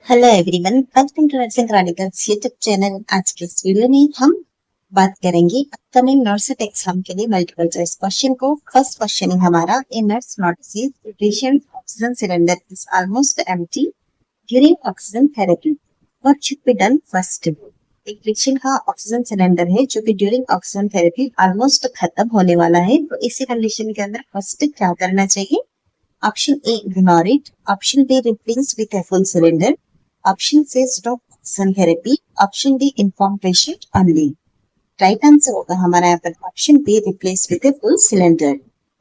Hello everyone, welcome to nursing radicals YouTube channel. आज के इस वीडियो में हम बात करेंगे अपकमिंग नर्सिंग एग्जाम के लिए मल्टीपल चॉइस क्वेश्चन को। फर्स्ट क्वेश्चन है हमारा, a nurse notices the patient oxygen cylinder is almost empty during oxygen therapy, what should be done first. एक पेशेंट का ऑक्सीजन सिलेंडर है जो कि ड्यूरिंग ऑक्सीजन थेरेपी ऑलमोस्ट खत्म होने वाला है, तो इसी कंडीशन के अंदर फर्स्ट क्या करना चाहिए। Option A, ignore it. Option B, replace with a full cylinder. Option C, stop oxygen therapy. Option D, inform patient only. Right answer होगा हमारा यहाँ पर option B, replace with a full cylinder.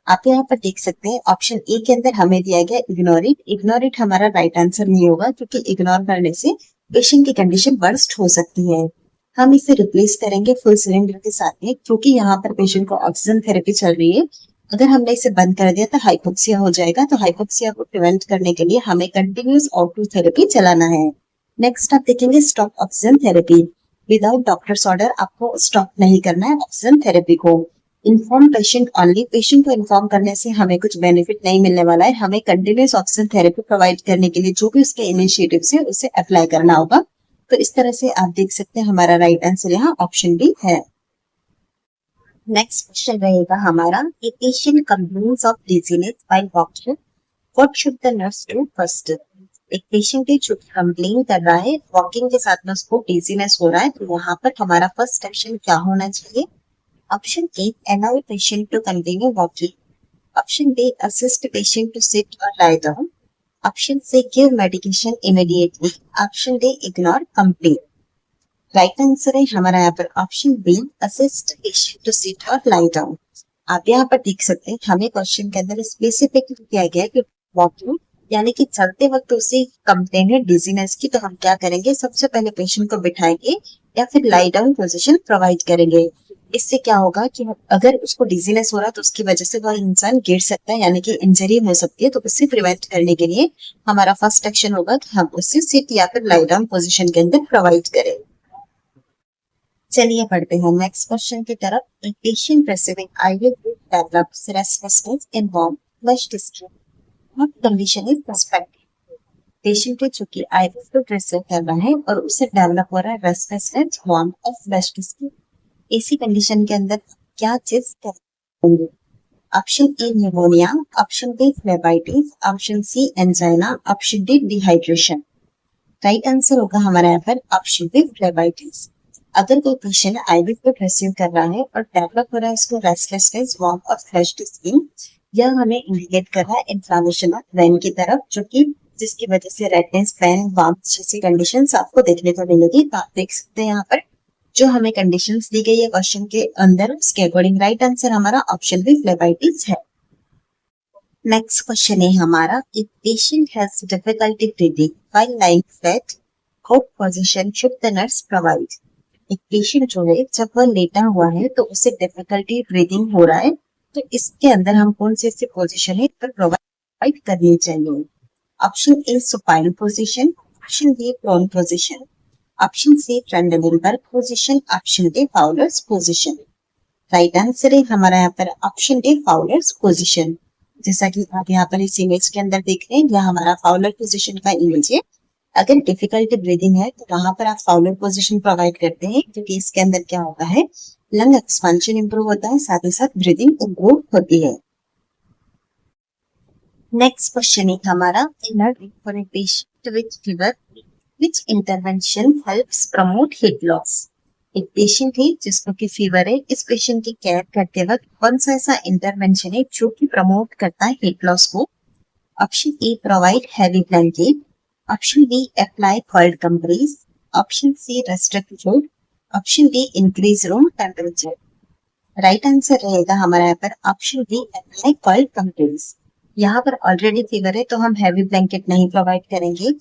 आप यहाँ पर देख सकते हैं ऑप्शन ए के अंदर हमें दिया गया इग्नोर इट। इग्नोर इट हमारा राइट आंसर नहीं होगा, क्योंकि इग्नोर करने से पेशेंट की कंडीशन वर्स्ट हो सकती है। हम इसे रिप्लेस करेंगे फुल सिलेंडर के साथ में, क्योंकि यहाँ पर पेशेंट को ऑक्सीजन थेरेपी चल रही है। अगर हमने इसे बंद कर दिया तो हाइपोक्सिया हो जाएगा, तो हाइपोक्सिया को प्रिवेंट करने के लिए हमें कंटिन्यूस ऑटो थेरेपी चलाना है। नेक्स्ट आप देखेंगे stop oxygen therapy. Without doctors order आपको स्टॉप नहीं करना है ऑक्सीजन थेरेपी को। इन्फॉर्म पेशेंट ओनली, पेशेंट को इन्फॉर्म करने से हमें कुछ बेनिफिट नहीं मिलने वाला है। हमें कंटिन्यूस ऑक्सीजन थेरेपी प्रोवाइड करने के लिए जो भी उसके इनिशिएटिव है उसे अप्लाई करना होगा। तो इस तरह से आप देख सकते हैं हमारा राइट आंसर यहाँ ऑप्शन बी है। नेक्स्ट क्वेश्चन रहेगा हमारा, a patient complains of dizziness while walking, what should the nurse do first. एक पेशेंट है जो कंप्लेन कर रहा है, वॉकिंग के साथ में उसको डिजीनेस हो रहा है, तो वहां पर हमारा फर्स्ट एक्शन क्या होना चाहिए। Option A, allow patient to continue walking. Option B, assist patient to sit और lie down. Option C, give medication immediately. Option D, ignore complain. Right answer है हमारा यहाँ पर option B, assist patient to sit और lie down. आप यहाँ पर देख सकते हैं हमें क्वेश्चन के अंदर स्पेसिफिक किया गया है कि वॉकिंग यानी कि चलते वक्त उसे कंप्लेन है डिजीनेस की, तो हम क्या करेंगे, सबसे पहले पेशेंट को बिठाएंगे या फिर लाई डाउन पोजीशन प्रोवाइड करेंगे। इससे क्या होगा कि अगर उसको डिजीनेस हो रहा है तो उसकी वजह से वह इंसान गिर सकता है, यानी कि इंजरी हो सकती है। तो उससे प्रिवेंट करने के लिए हमारा फर्स्ट एक्शन होगा कि हम उसे सिट या फिर लाई डाउन पोजिशन के अंदर प्रोवाइड करें। चलिए पढ़ते हैं नेक्स्ट क्वेश्चन की तरफ। A patient receiving IV fluid develops restlessness in warm flush district, what condition is suspected. Patient है जो कि आईवी फ्लूइड रिसीव कर रहा है और उसे डेवलप हो रहा है रेस्टलेसनेस वार्म और फ्लश डिस्ट्रिक्ट। ऐसी कंडीशन के अंदर क्या चीज करेंगे। Option A, pneumonia. Option B, phlebitis. Option C, angina. Option D, dehydration. Right answer होगा हमारा यहाँ पर ऑप्शन बी, फ्लेबाइटिस। अगर कोई पेशेंट आईवी फ्लूइड रिसीव कर रहा है और डेवलप हो रहा है इसको रेस्टलेसनेस वार्म और फ्लश स्किन, यह हमें इंडिकेट कर रहा है इन्फ्लेमेशन ऑफ वेन की तरफ, जो कि जिसकी वजह से रेडनेस, पेन, वार्म जैसी कंडीशंस आपको देखने को मिलेगी। तो आप देख सकते हैं यहाँ पर जो हमें कंडीशंस दी गई है क्वेश्चन के अंदर, उसके अकॉर्डिंग राइट आंसर हमारा ऑप्शन बी, फ्लेबाइटिस है। नेक्स्ट क्वेश्चन है हमारा, if patient has difficulty breathing while lying flat, what position should the nurse provide. एक पेशेंट जो है जब वह लेटा हुआ है तो उसे डिफिकल्टी ब्रीदिंग हो रहा है, तो इसके अंदर हम कौन से ऐसी पोजीशन है तो प्रोवाइड करनी चाहिए। Option A, supine position. Option B, prone position. Option C, Trendelenburg position. Option D, Fowler's position. Right answer है हमारा यहाँ पर ऑप्शन डी, फाउलर्स पोजीशन। जैसा कि आप यहाँ पर इस इमेज के अंदर देख रहे हैं, यह हमारा फाउलर पोजीशन का इमेज है। अगर डिफिकल्टी ब्रीदिंग है तो वहां पर आप फाउलर पोजीशन प्रोवाइड करते हैं, क्योंकि इसके अंदर क्या होता है, लंग एक्सपेंशन इंप्रूव होता है, साथ ही साथ ब्रीदिंग इम्प्रूव होती है। नेक्स्ट क्वेश्चन है हमारा, for a patient with fever which intervention helps promote heat loss. एक पेशेंट है जिसको की फीवर है, इस पेशेंट की केयर करते वक्त कौन सा ऐसा इंटरवेंशन है जो कि प्रमोट करता है हीट लॉस को। Option A, provide heavy blanket. Option B, apply cold compress. Option C, restrict food. Option D, increase room temperature. Right answer रहेगा हमारा यहाँ पर option B, apply cold compress। यहाँ पर ऑलरेडी फीवर है तो हम हैवी ब्लैंकेट नहीं प्रोवाइड करेंगे,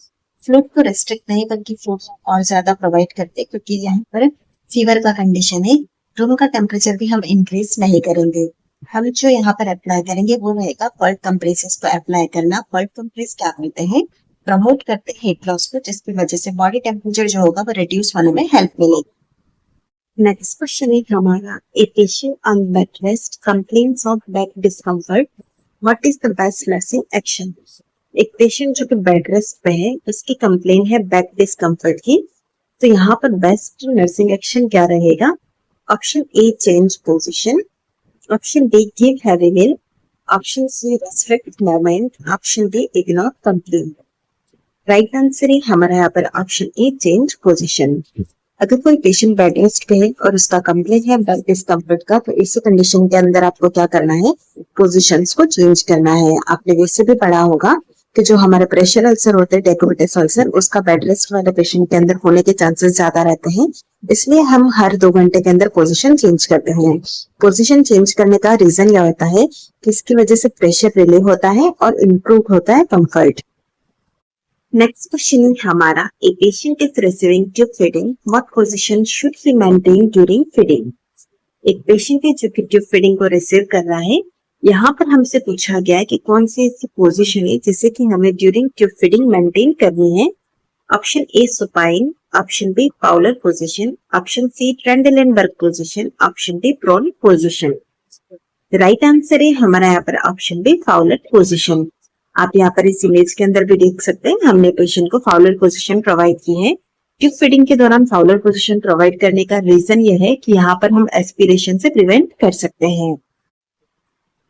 फ्लूइड को रेस्ट्रिक्ट नहीं बल्कि फ्लूइड और ज्यादा प्रोवाइड करते, क्योंकि यहाँ पर फीवर का कंडीशन है। रूम का टेम्परेचर भी हम इंक्रीज नहीं करेंगे। हम जो यहाँ पर अप्लाई करेंगे वो रहेगा cold compresses को अप्लाई करना। cold compress क्या करते हैं, प्रमोट करते हैं हीट लॉस को, जिसकी वजह से बॉडी टेम्परेचर जो होगा वो रिड्यूस होने में हेल्प मिलेगी। नेक्स्ट क्वेश्चन है हमारा, a patient on bed rest complains of back discomfort, what is the best nursing action. एक पेशेंट जो कि बेड रेस्ट पे है, उसकी कंप्लेन है बैक डिस्कम्फर्ट की। तो यहाँ पर बेस्ट नर्सिंग एक्शन क्या रहेगा? Option A change position, option B give heavy meal, option C restrict movement, option D ignore complain. Right answer है हमारा यहाँ पर ऑप्शन ए चेंज पोजीशन। अगर कोई पेशेंट बेड रेस्ट पे है और उसका कंप्लेन है बैक डिस्कम्फर्ट का, तो इसी कंडीशन के अंदर आपको क्या करना है? पोजीशंस को चेंज करना है। आपने वैसे भी पढ़ा होगा कि जो हमारे प्रेशर अल्सर होते हैं, डेकोबिटस अल्सर, उसका बेड रेस्ट वाले पेशेंट के अंदर होने के चांसेस ज्यादा रहते हैं। इसलिए हम हर 2 घंटे के अंदर पोजीशन चेंज करते हैं। पोजीशन चेंज करने का रीजन यह होता है कि इसकी वजह से प्रेशर रिलीव होता है और इम्प्रूव होता है कंफर्ट। नेक्स्ट क्वेश्चन है हमारा, a patient is receiving tube feeding, what position should he maintain during feeding? एक पेशेंट है जो कि ट्यूब फीडिंग को रिसीव कर रहा है। यहाँ पर हमसे पूछा गया है कि कौन सी ऐसी पोजीशन है जिसे कि हमें ड्यूरिंग ट्यूब फीडिंग मेंटेन करनी है। Option A supine, option B Fowler position, option C Trendelenburg position, option D prone position. Right answer है हमारा यहाँ पर ऑप्शन बी फाउलर पोजीशन। आप यहाँ पर इस इमेज के अंदर भी देख सकते हैं, हमने पेशेंट को फाउलर पोजीशन प्रोवाइड की है। ट्यूब फीडिंग के दौरान फाउलर पोजीशन प्रोवाइड करने का रीजन ये है कि यहाँ पर हम एस्पिरेशन से प्रिवेंट कर सकते हैं।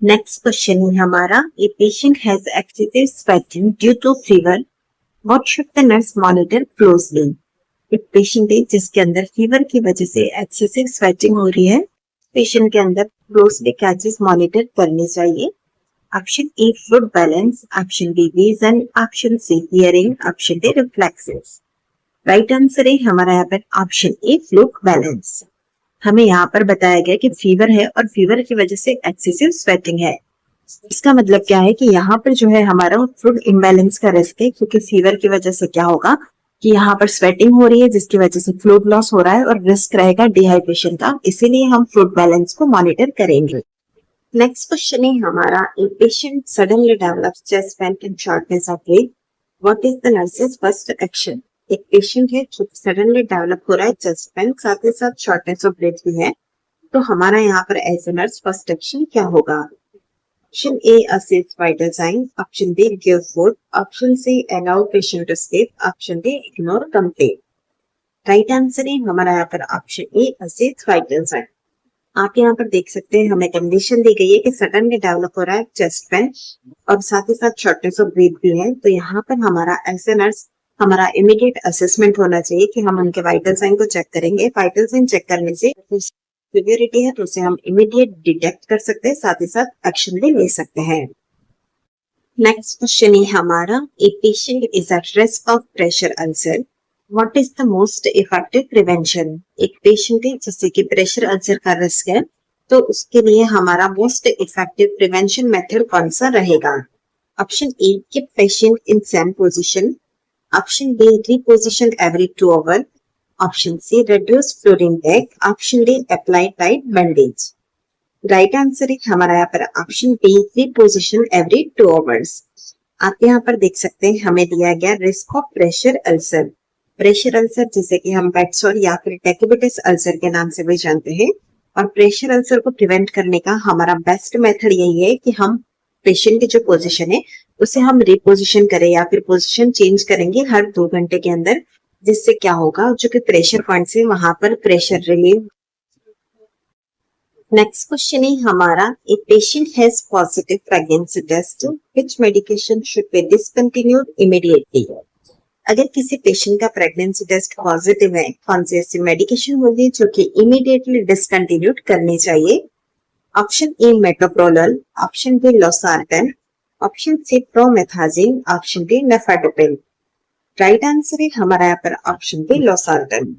नेक्स्ट क्वेश्चन है हमारा, a patient has excessive sweating due to fever, what should the nurse monitor closely? एक पेशेंट है जिसके अंदर फीवर की वजह से एक्सेसिव स्वेटिंग हो रही है। पेशेंट के अंदर क्लोजली क्या चीज मॉनिटर करनी चाहिए? Option A fluid balance, option B vision, option C hearing, option D reflexes. Right answer है हमारा यहाँ पर ऑप्शन ए फ्लूइड बैलेंस। हमें यहाँ पर बताया गया कि फीवर है और फीवर की वजह से एक्सेसिव स्वेटिंग है। इसका मतलब क्या है कि यहाँ पर जो है हमारा फ्लूइड इम्बैलेंस का रिस्क है, क्योंकि फीवर की वजह से क्या होगा कि यहाँ पर स्वेटिंग हो रही है जिसकी वजह से फ्लूइड लॉस हो रहा है और रिस्क रहेगा डिहाइड्रेशन का। इसीलिए हम फ्लूइड बैलेंस को मॉनिटर करेंगे। नेक्स्ट क्वेश्चन है हमारा, a patient suddenly develops chest pain and shortness of breath, what is the nurse's first action? एक पेशेंट है जो सडनली डेवलप हो रहा है चेस्ट पेन, साथ ही साथ शॉर्टनेस ऑफ ब्रेथ भी है, तो हमारा यहाँ पर as a nurse first action क्या होगा? Option A assess vital signs, option B give food, option C allow patient to sleep, option D ignore complain. Right answer है हमारा यहाँ पर option A assess vital signs. आप यहाँ पर देख सकते हैं हमें कंडीशन दी गई है कि सडनली डेवलप हो रहा है चेस्ट पेन और साथ ही साथ शॉर्टनेस ऑफ ब्रीथ भी है। तो यहाँ पर हमारा एज ए नर्स हमारा इमीडिएट असेसमेंट होना चाहिए कि हम उनके वाइटल साइन को चेक करेंगे। वाइटल साइन चेक करने से सिवियरिटी है तो उसे हम इमीडिएट डिटेक्ट कर सकते हैं, साथ ही साथ एक्शन भी ले सकते हैं। नेक्स्ट क्वेश्चन है हमारा, a patient is at risk of pressure ulcer, what is the most effective prevention? एक पेशेंट है जिससे कि प्रेशर अल्सर का रिस्क है, तो उसके लिए हमारा मोस्ट इफेक्टिव प्रिवेंशन मेथड कौन सा रहेगा? Option A keep patient in same position, option B reposition every 2 hour, option C reduce fluid intake, option D apply tight bandage. Right answer है हमारा यहाँ पर option B reposition every 2 hours. आप यहाँ पर देख सकते हैं हमें दिया गया risk of pressure ulcer. Pressure ulcer जिसे कि हम पेट सोर या फिर डेकोबिटस अल्सर के नाम से भी जानते हैं, और प्रेशर अल्सर को प्रिवेंट करने का हमारा बेस्ट मेथड यही है कि हम पेशेंट की जो पोजीशन है उसे हम रिपोजिशन करें या फिर पोजीशन चेंज करेंगे हर 2 घंटे के अंदर, जिससे क्या होगा जो कि प्रेशर पॉइंट से वहां पर प्रेशर रिलीव। नेक्स्ट क्वेश्चन है हमारा, a patient has positive pregnancy test, which medication should be discontinued immediately? अगर किसी पेशेंट का प्रेगनेंसी टेस्ट पॉजिटिव है, कौन सी ऐसी मेडिकेशन होगी जो कि इमीडिएटली डिसकंटिन्यूड करनी चाहिए? Option A metoprolol, option B losartan, option C promethazine, option D nifedipine. Right answer है हमारा यहाँ पर ऑप्शन बी लोसार्टन।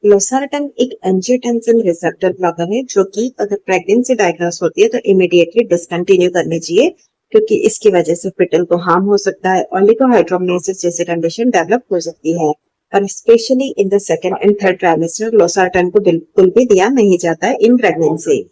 लोसार्टन एक एंजियोटेंसिन रिसेप्टर ब्लॉकर है जो कि अगर प्रेगनेंसी डायग्नोस होती है तो इमीडिएटली डिसकंटिन्यू करनी चाहिए, क्योंकि इसकी वजह से फिटल को हार्म हो सकता है, ओलिगोहाइड्रोमनेसिस जैसी कंडीशन डेवलप हो सकती है, और specially in the second and third trimester losartan को बिल्कुल भी दिया नहीं जाता है इन प्रेगनेंसी।